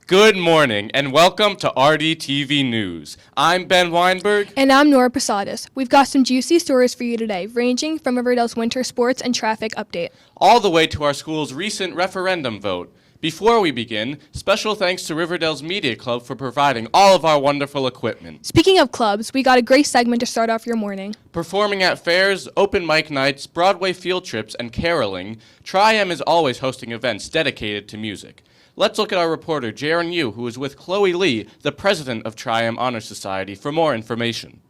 Good morning and welcome to RDTV News. I'm Ben Weinberg. And I'm Nora Posadas. We've got some juicy stories for you today, ranging from Riverdale's winter sports and traffic update, all the way to our school's recent referendum vote. Before we begin, special thanks to Riverdale's Media Club for providing all of our wonderful equipment. Speaking of clubs, we got a great segment to start off your morning. Performing at fairs, open mic nights, Broadway field trips, and caroling, Trium is always hosting events dedicated to music. Let's look at our reporter, Jaren Yu, who is with Chloe Lee, the president of Trium Honor Society, for more information.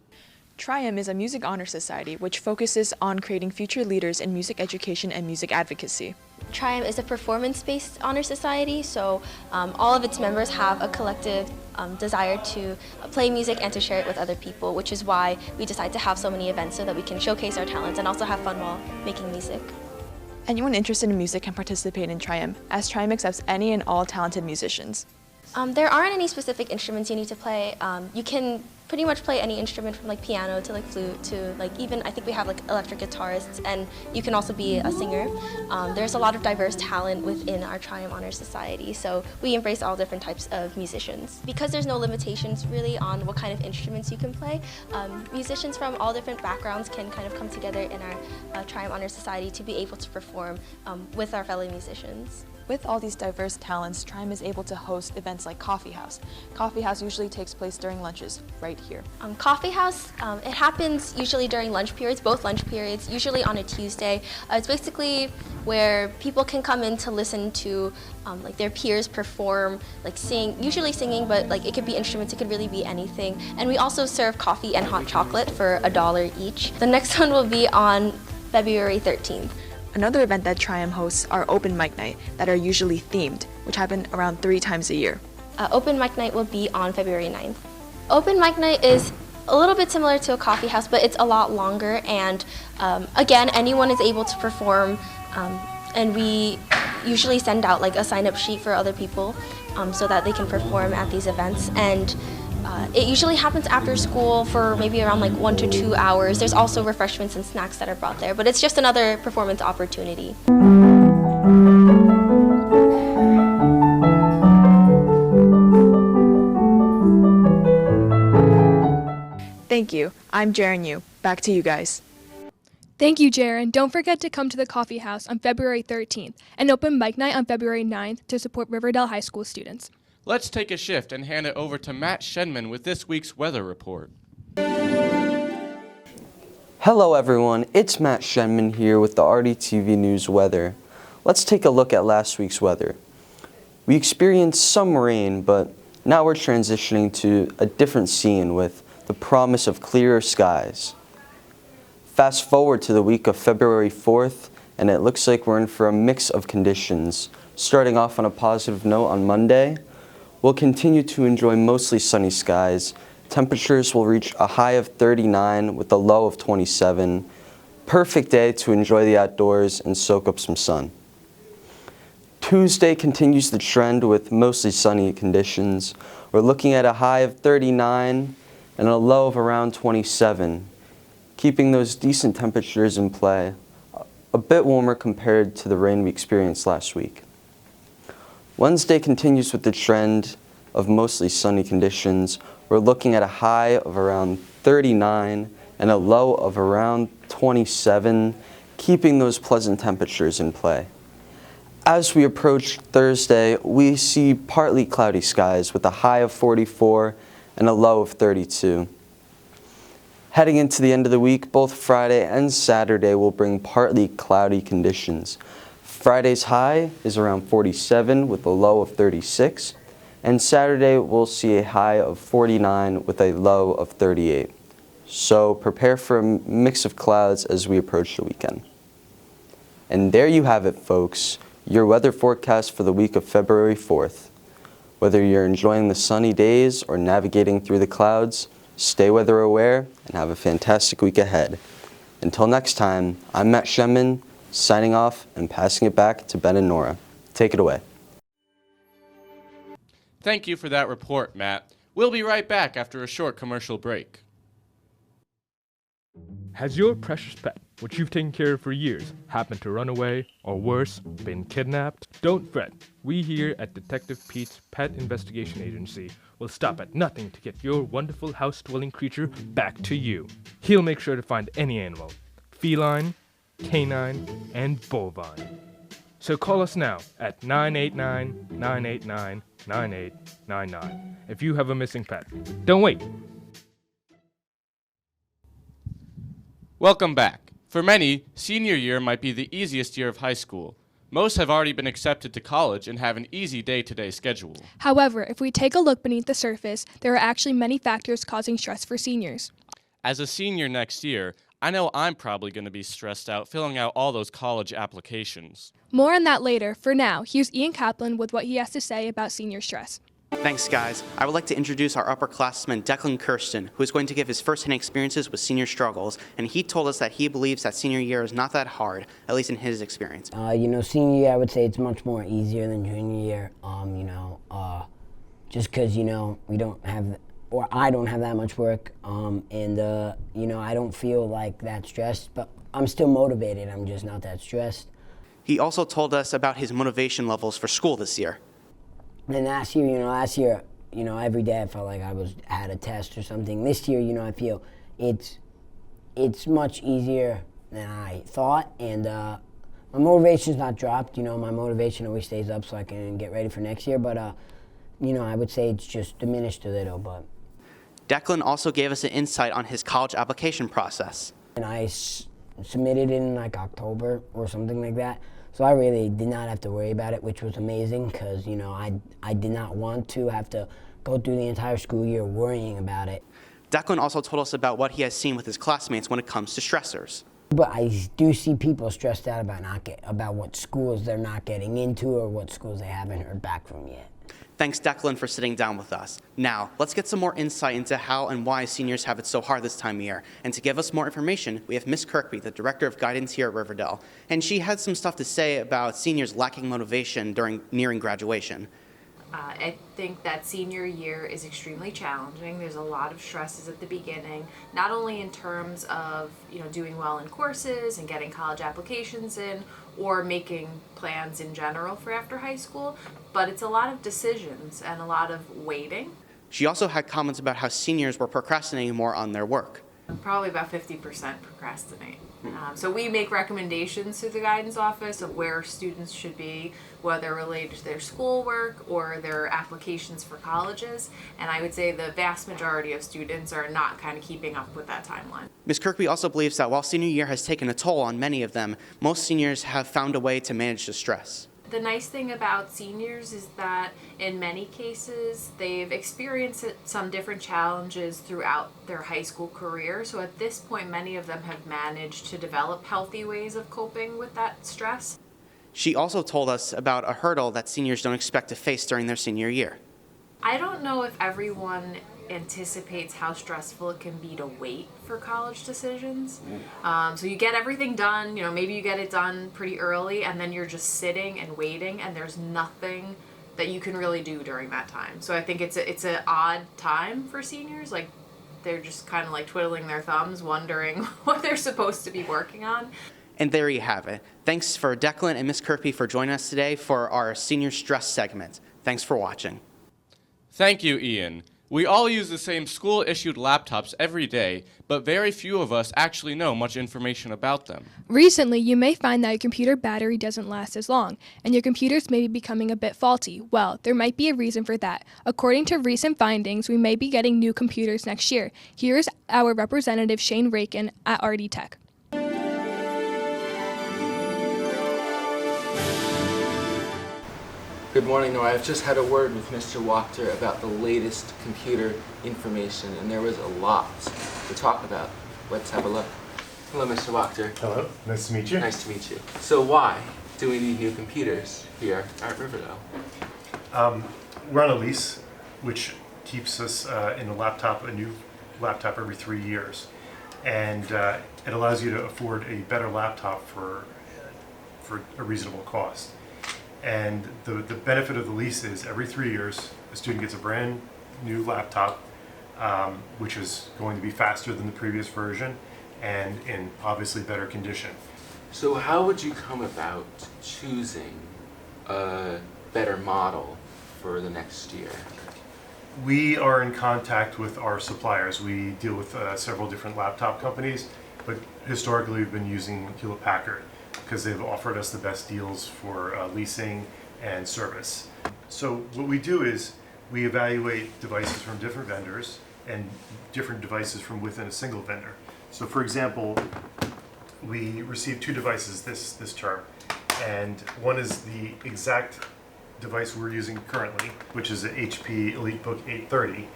Trium is a music honor society which focuses on creating future leaders in music education and music advocacy. Trium is a performance-based honor society, so all of its members have a collective desire to play music and to share it with other people, which is why we decide to have so many events so that we can showcase our talents and also have fun while making music. Anyone interested in music can participate in Trium, as Trium accepts any and all talented musicians. There aren't any specific instruments you need to play. You can pretty much play any instrument from like piano to like flute to like even I think we have like electric guitarists, and you can also be a singer. There's a lot of diverse talent within our Trium Honor Society, so we embrace all different types of musicians. Because there's no limitations really on what kind of instruments you can play, musicians from all different backgrounds can kind of come together in our Trium Honor Society to be able to perform with our fellow musicians. With all these diverse talents, Trium is able to host events like Coffee House. Coffee House usually takes place during lunches, right here. Coffee House, it happens usually during lunch periods, both lunch periods, usually on a Tuesday. It's basically where people can come in to listen to like their peers perform, like usually singing, but like it could be instruments, it could really be anything. And we also serve coffee and hot chocolate for $1 each. The next one will be on February 13th. Another event that Trium hosts are open mic night that are usually themed, which happen around 3 times a year. Open mic night will be on February 9th. Open mic night is a little bit similar to a coffee house, but it's a lot longer, and again, anyone is able to perform, and we usually send out like a sign-up sheet for other people so that they can perform at these events. And it usually happens after school for maybe around like 1 to 2 hours. There's also refreshments and snacks that are brought there, but it's just another performance opportunity. Thank you. I'm Jaren Yu. Back to you guys. Thank you, Jaren. Don't forget to come to the Coffee House on February 13th and open mic night on February 9th to support Riverdale High School students. Let's take a shift and hand it over to Matt Shenman with this week's weather report. Hello everyone, it's Matt Shenman here with the RDTV News weather. Let's take a look at last week's weather. We experienced some rain, but now we're transitioning to a different scene with the promise of clearer skies. Fast forward to the week of February 4th, and it looks like we're in for a mix of conditions. Starting off on a positive note on Monday, we'll continue to enjoy mostly sunny skies. Temperatures will reach a high of 39 with a low of 27. Perfect day to enjoy the outdoors and soak up some sun. Tuesday continues the trend with mostly sunny conditions. We're looking at a high of 39 and a low of around 27, keeping those decent temperatures in play, a bit warmer compared to the rain we experienced last week. Wednesday continues with the trend of mostly sunny conditions. We're looking at a high of around 39 and a low of around 27, keeping those pleasant temperatures in play. As we approach Thursday, we see partly cloudy skies with a high of 44 and a low of 32. Heading into the end of the week, both Friday and Saturday will bring partly cloudy conditions. Friday's high is around 47 with a low of 36, and Saturday we'll see a high of 49 with a low of 38. So prepare for a mix of clouds as we approach the weekend. And there you have it, folks, your weather forecast for the week of February 4th. Whether you're enjoying the sunny days or navigating through the clouds, stay weather aware and have a fantastic week ahead. Until next time, I'm Matt Shenman, signing off and passing it back to Ben and Nora. Take it away. Thank you for that report, Matt. We'll be right back after a short commercial break. Has your precious pet what you've taken care of for years happened to run away, or worse, been kidnapped, don't fret. We here at Detective Pete's Pet Investigation Agency will stop at nothing to get your wonderful house-dwelling creature back to you. He'll make sure to find any animal, feline, canine, and bovine. So call us now at 989-989-9899 if you have a missing pet. Don't wait. Welcome back. For many, senior year might be the easiest year of high school. Most have already been accepted to college and have an easy day-to-day schedule. However, if we take a look beneath the surface, there are actually many factors causing stress for seniors. As a senior next year, I know I'm probably going to be stressed out filling out all those college applications. More on that later. For now, here's Ian Kaplan with what he has to say about senior stress. Thanks, guys. I would like to introduce our upperclassman, Declan Kirsten, who is going to give his first-hand experiences with senior struggles, and he told us that he believes that senior year is not that hard, at least in his experience. Senior year, I would say it's much more easier than junior year, just because, we don't have, or I don't have that much work, I don't feel like that stressed, but I'm still motivated. I'm just not that stressed. He also told us about his motivation levels for school this year. And last year, every day I felt like I had a test or something. This year, I feel it's much easier than I thought, and my motivation's not dropped. My motivation always stays up so I can get ready for next year, but I would say it's just diminished a little, but. Declan also gave us an insight on his college application process. And I submitted it in October or something like that. So I really did not have to worry about it, which was amazing because, I did not want to have to go through the entire school year worrying about it. Declan also told us about what he has seen with his classmates when it comes to stressors. But I do see people stressed out about what schools they're not getting into or what schools they haven't heard back from yet. Thanks, Declan, for sitting down with us. Now, let's get some more insight into how and why seniors have it so hard this time of year. And to give us more information, we have Ms. Kirkby, the Director of Guidance here at Riverdale. And she had some stuff to say about seniors lacking motivation nearing graduation. I think that senior year is extremely challenging. There's a lot of stresses at the beginning, not only in terms of doing well in courses and getting college applications in or making plans in general for after high school, but it's a lot of decisions and a lot of waiting. She also had comments about how seniors were procrastinating more on their work. Probably about 50% procrastinate. So we make recommendations to the guidance office of where students should be, whether related to their schoolwork or their applications for colleges. And I would say the vast majority of students are not kind of keeping up with that timeline. Ms. Kirkby also believes that while senior year has taken a toll on many of them, most seniors have found a way to manage the stress. The nice thing about seniors is that in many cases they've experienced some different challenges throughout their high school career. So at this point, many of them have managed to develop healthy ways of coping with that stress. She also told us about a hurdle that seniors don't expect to face during their senior year. I don't know if everyone anticipates how stressful it can be to wait for college decisions. So you get everything done, maybe you get it done pretty early and then you're just sitting and waiting and there's nothing that you can really do during that time. So I think it's an odd time for seniors. Like they're just kind of like twiddling their thumbs, wondering what they're supposed to be working on. And there you have it. Thanks for Declan and Ms. Kirkby for joining us today for our senior stress segment. Thanks for watching. Thank you, Ian. We all use the same school-issued laptops every day, but very few of us actually know much information about them. Recently, you may find that your computer battery doesn't last as long, and your computers may be becoming a bit faulty. Well, there might be a reason for that. According to recent findings, we may be getting new computers next year. Here's our representative, Shane Rakin, at RDTV. Good morning, Nora. I've just had a word with Mr. Wachter about the latest computer information, and there was a lot to talk about. Let's have a look. Hello, Mr. Wachter. Hello. Nice to meet you. Nice to meet you. So why do we need new computers here at Riverdale? We're on a lease, which keeps us in a new laptop every 3 years. And it allows you to afford a better laptop for a reasonable cost. And the benefit of the lease is every 3 years, a student gets a brand new laptop, which is going to be faster than the previous version, and in obviously better condition. So how would you come about choosing a better model for the next year? We are in contact with our suppliers. We deal with several different laptop companies, but historically we've been using Hewlett-Packard because they've offered us the best deals for leasing and service. So what we do is we evaluate devices from different vendors and different devices from within a single vendor. So for example, we received 2 devices this term, and one is the exact device we're using currently, which is an HP EliteBook 830,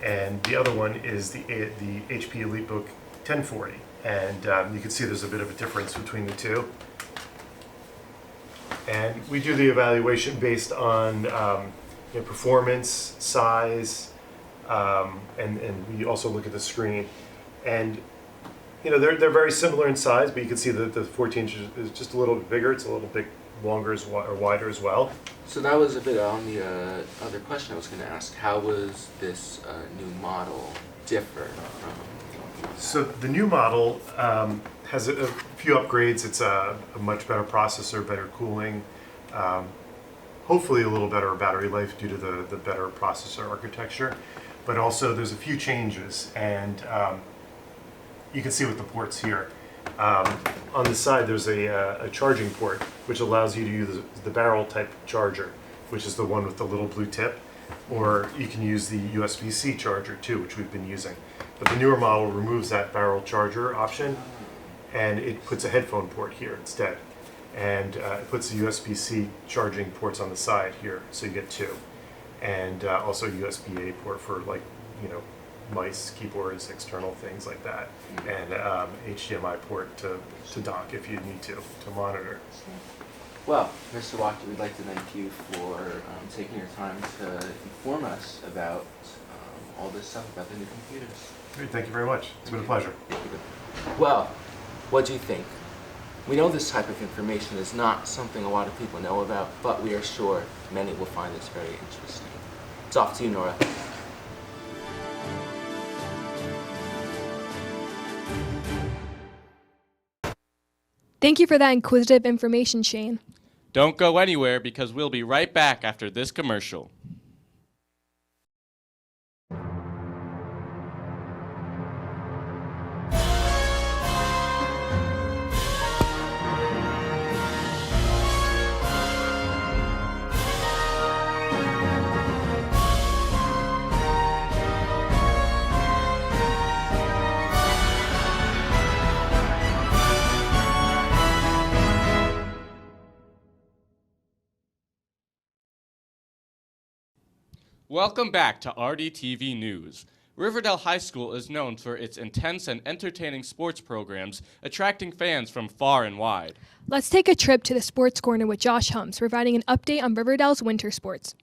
and the other one is the HP EliteBook 1040. And you can see there's a bit of a difference between the two. And we do the evaluation based on performance, size, and we also look at the screen. And they're very similar in size, but you can see that the 14 inch is just a little bit bigger. It's a little bit longer or wider as well. So that was a bit on the other question I was going to ask. How was this new model differ from? So the new model has a few upgrades. It's a much better processor, better cooling, hopefully a little better battery life due to the better processor architecture. But also there's a few changes, and you can see with the ports here. On the side there's a charging port which allows you to use the barrel type charger, which is the one with the little blue tip, or you can use the USB-C charger too, which we've been using. But the newer model removes that barrel charger option, and it puts a headphone port here instead. And it puts the USB-C charging ports on the side here, so you get 2. And also a USB-A port for mice, keyboards, external things like that, and HDMI port to dock if you need to monitor. Well, Mr. Wachter, we'd like to thank you for taking your time to inform us about all this stuff about the new computers. Great, thank you very much. It's been a pleasure. Well, what do you think? We know this type of information is not something a lot of people know about, but we are sure many will find this very interesting. It's off to you, Nora. Thank you for that inquisitive information, Shane. Don't go anywhere because we'll be right back after this commercial. Welcome back to RDTV News. Riverdale High School is known for its intense and entertaining sports programs, attracting fans from far and wide. Let's take a trip to the Sports Corner with Josh Hums, providing an update on Riverdale's winter sports.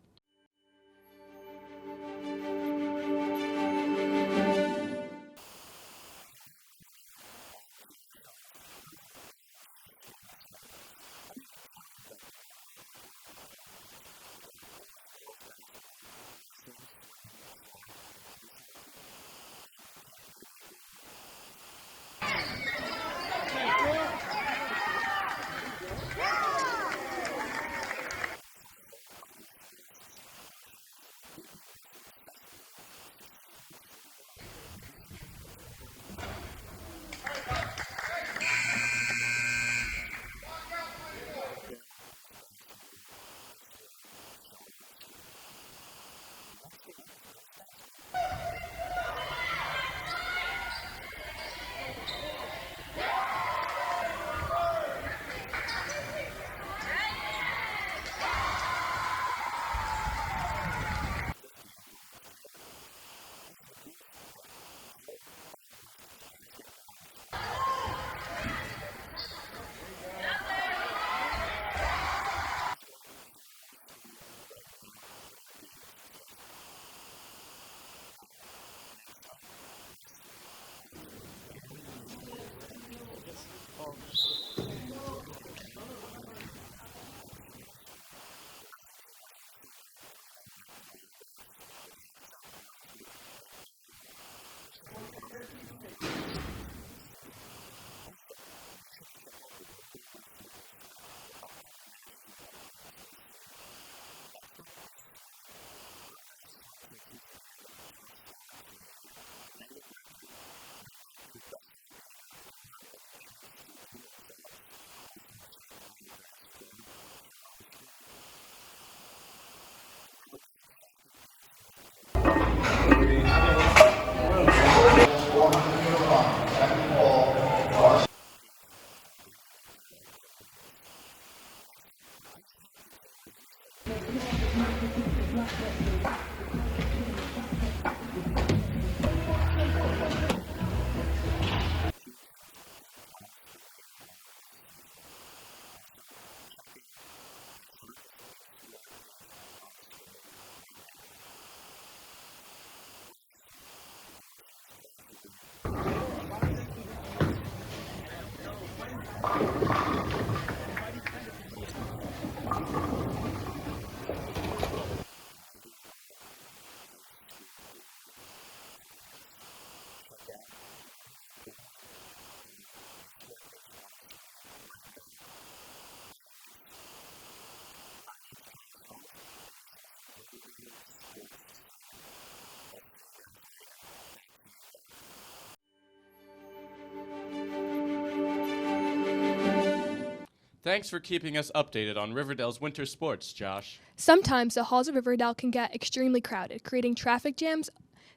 Thanks for keeping us updated on Riverdale's winter sports, Josh. Sometimes the halls of Riverdale can get extremely crowded, creating traffic jams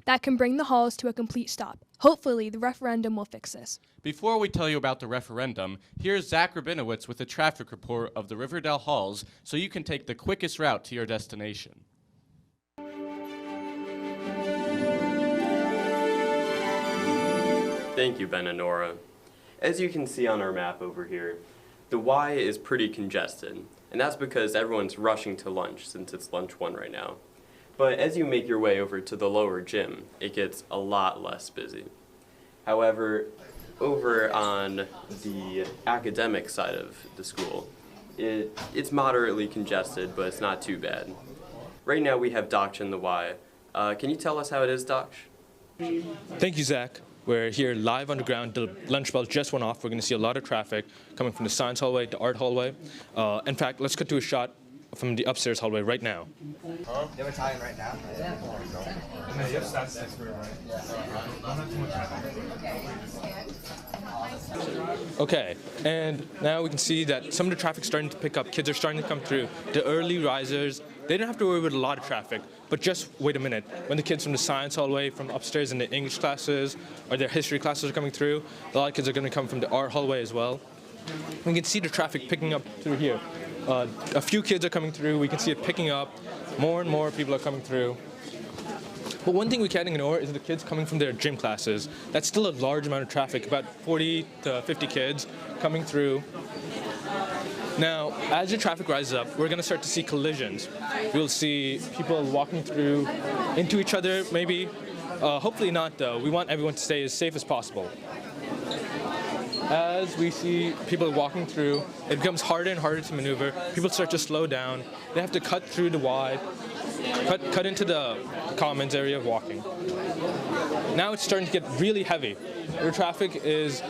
that can bring the halls to a complete stop. Hopefully, the referendum will fix this. Before we tell you about the referendum, here's Zach Rabinowitz with a traffic report of the Riverdale halls so you can take the quickest route to your destination. Thank you, Ben and Nora. As you can see on our map over here, the Y is pretty congested, and that's because everyone's rushing to lunch since it's lunch 1 right now. But as you make your way over to the lower gym, it gets a lot less busy. However, over on the academic side of the school, it's moderately congested, but it's not too bad. Right now we have Doc in the Y. Can you tell us how it is, Doc? Thank you, Zach. We're here live on the ground. The lunch bell just went off. We're going to see a lot of traffic coming from the science hallway to art hallway. In fact, let's cut to a shot from the upstairs hallway right now. They're Italian right now. Okay, and now we can see that some of the traffic's starting to pick up. Kids are starting to come through. The early risers, they don't have to worry about a lot of traffic, but just wait a minute. When the kids from the science hallway, from upstairs in the English classes, or their history classes are coming through, a lot of kids are going to come from the art hallway as well. We can see the traffic picking up through here. A few kids are coming through. We can see it picking up. More and more people are coming through. But one thing we can't ignore is the kids coming from their gym classes. That's still a large amount of traffic, about 40 to 50 kids coming through. Now, as the traffic rises up, we're going to start to see collisions. We'll see people walking through into each other, maybe. Hopefully not, though. We want everyone to stay as safe as possible. As we see people walking through, it becomes harder and harder to maneuver. People start to slow down. They have to cut through the Y, cut into the commons area of walking. Now it's starting to get really heavy. The traffic is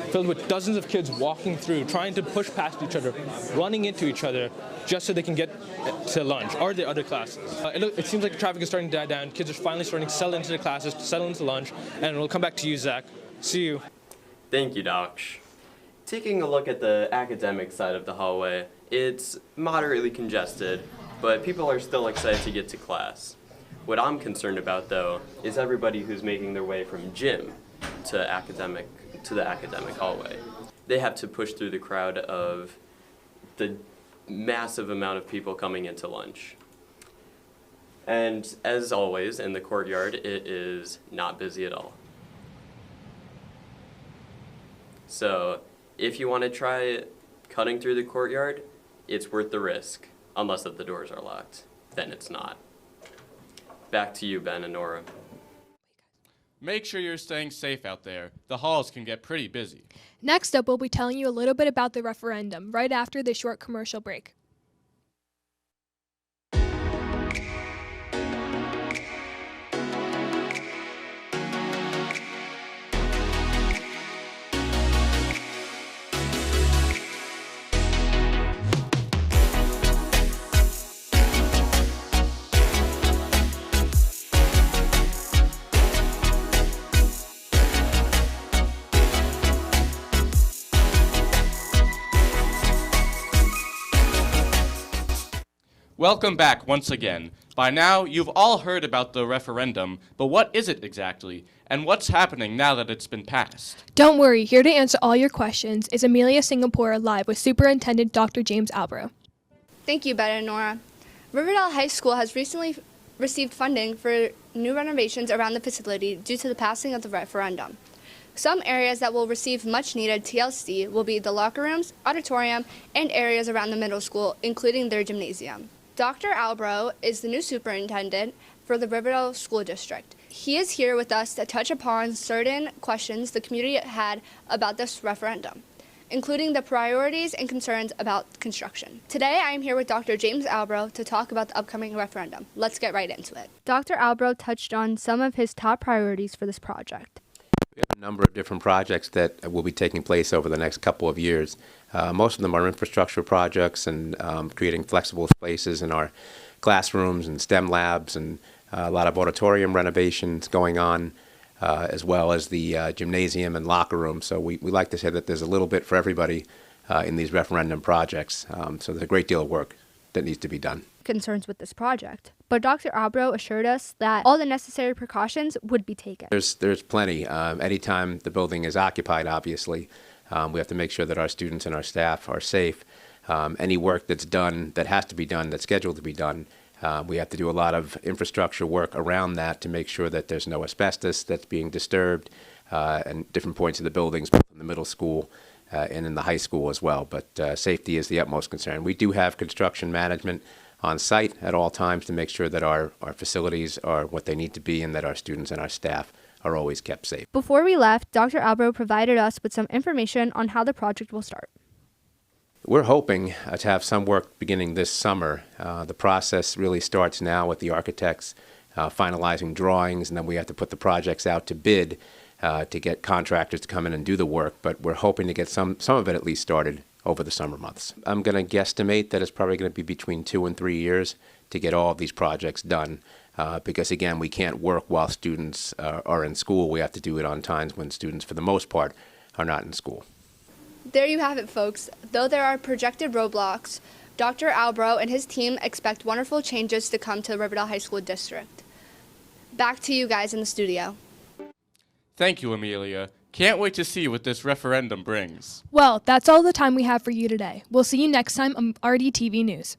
filled with dozens of kids walking through, trying to push past each other, running into each other, just so they can get to lunch or the other classes. It seems like the traffic is starting to die down. Kids are finally starting to settle into the classes, settle into lunch, and we'll come back to you, Zach. See you. Thank you, Doc. Taking a look at the academic side of the hallway, it's moderately congested, but people are still excited to get to class. What I'm concerned about, though, is everybody who's making their way from gym to the academic hallway. They have to push through the crowd of the massive amount of people coming into lunch. And as always, in the courtyard, it is not busy at all. So if you want to try cutting through the courtyard, it's worth the risk, unless that the doors are locked. Then it's not. Back to you, Ben and Nora. Make sure you're staying safe out there. The halls can get pretty busy. Next up, we'll be telling you a little bit about the referendum right after this short commercial break. Welcome back once again. By now, you've all heard about the referendum, but what is it exactly? And what's happening now that it's been passed? Don't worry, here to answer all your questions is Amelia Singapore live with Superintendent Dr. James Albro. Thank you, Ben and Nora. Riverdale High School has recently received funding for new renovations around the facility due to the passing of the referendum. Some areas that will receive much-needed TLC will be the locker rooms, auditorium, and areas around the middle school, including their gymnasium. Dr. Albro is the new superintendent for the Riverdale School District. He is here with us to touch upon certain questions the community had about this referendum, including the priorities and concerns about construction. Today, I am here with Dr. James Albro to talk about the upcoming referendum. Let's get right into it. Dr. Albro touched on some of his top priorities for this project. We have a number of different projects that will be taking place over the next couple of years. Most of them are infrastructure projects and creating flexible spaces in our classrooms and STEM labs, and a lot of auditorium renovations going on, as well as the gymnasium and locker room. So we like to say that there's a little bit for everybody in these referendum projects. So there's a great deal of work that needs to be done. Concerns with this project, but Dr. Albro assured us that all the necessary precautions would be taken. There's plenty. Anytime the building is occupied, obviously, we have to make sure that our students and our staff are safe. Any work that's done, that has to be done, that's scheduled to be done, we have to do a lot of infrastructure work around that to make sure that there's no asbestos that's being disturbed, and different points of the buildings, both in the middle school and in the high school as well. But safety is the utmost concern. We do have construction management on site at all times to make sure that our facilities are what they need to be and that our students and our staff are always kept safe. Before we left, Dr. Albro provided us with some information on how the project will start. We're hoping to have some work beginning this summer. The process really starts now with the architects finalizing drawings, and then we have to put the projects out to bid to get contractors to come in and do the work. But we're hoping to get some of it at least started over the summer months. I'm going to guesstimate that it's probably going to be between 2 and 3 years to get all of these projects done. Because again, we can't work while students are in school. We have to do it on times when students, for the most part, are not in school. There you have it, folks. Though there are projected roadblocks, Dr. Albro and his team expect wonderful changes to come to the Riverdale High School District. Back to you guys in the studio. Thank you, Amelia. Can't wait to see what this referendum brings. Well, that's all the time we have for you today. We'll see you next time on RDTV News.